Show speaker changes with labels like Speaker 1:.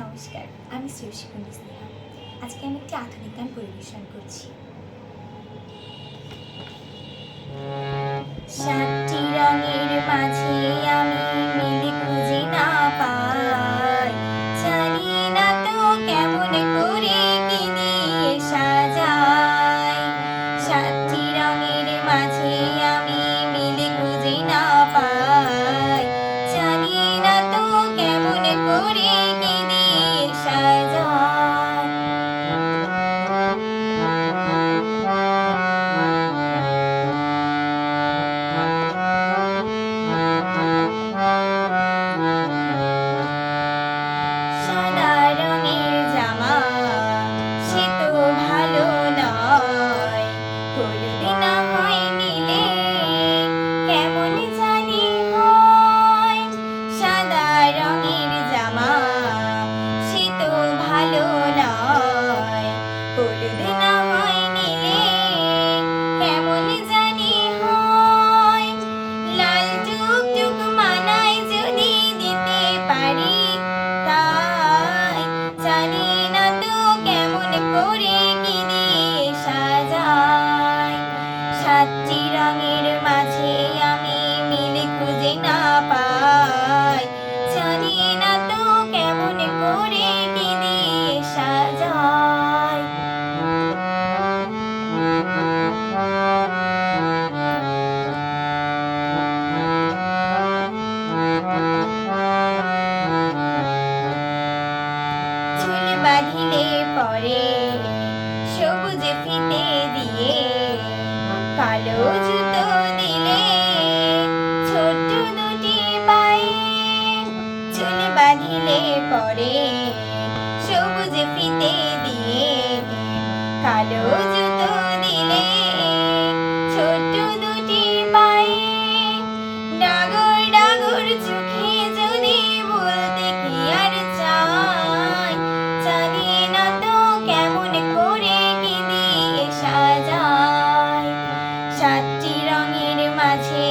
Speaker 1: নমস্কার, আমি শ্রেয়সী স্নেহা। আজকে আমি একটি আধুনিক গান পরিবেশন করছি। সাতটি রঙের মাঝে আমি মিল খুঁজে না পাই, জানি না তো কেমন করে কি দিয়ে সাজাই। সাতটি রঙের মাঝে আমি মিল খুঁজে না পাই, জানি না তো কেমন করে কি দিয়ে সাজাই। সাদা রঙের জামা সে তো ভালো নয়, হলুদ না হয় নীলে কেমন জানি হয়। সাদা রঙের জামা সে তো ভালো নয়, হলুদ না হয় নীলে কেমন জানি হয়। লাল টুকটুক মানায় যদি দিতে পারি তাই, জানি না তো কেমন করে কি দিয়ে সাজাই। সাতটি রঙের মাঝে আমি মিল খুঁজে না পাই, জানি না তো কেমন করে কি দিয়ে সাজাই। চুল বাঁধিলে পরে সবুজ ফিতে দিয়ে, কালো জুতো দিলে ছোট্ট দুটি পায়ে। চুল বাঁধিলে পরে সবুজ ফিতে দিয়ে, কালো জুতো দিলে ছোট্ট দুটি পায়ে। ডাগর ডাগর চোখে যদি বলতে কি আর চাই, জানি না তো কেমন করে কি দিয়ে সাজাই। সাতটি রঙের মাঝে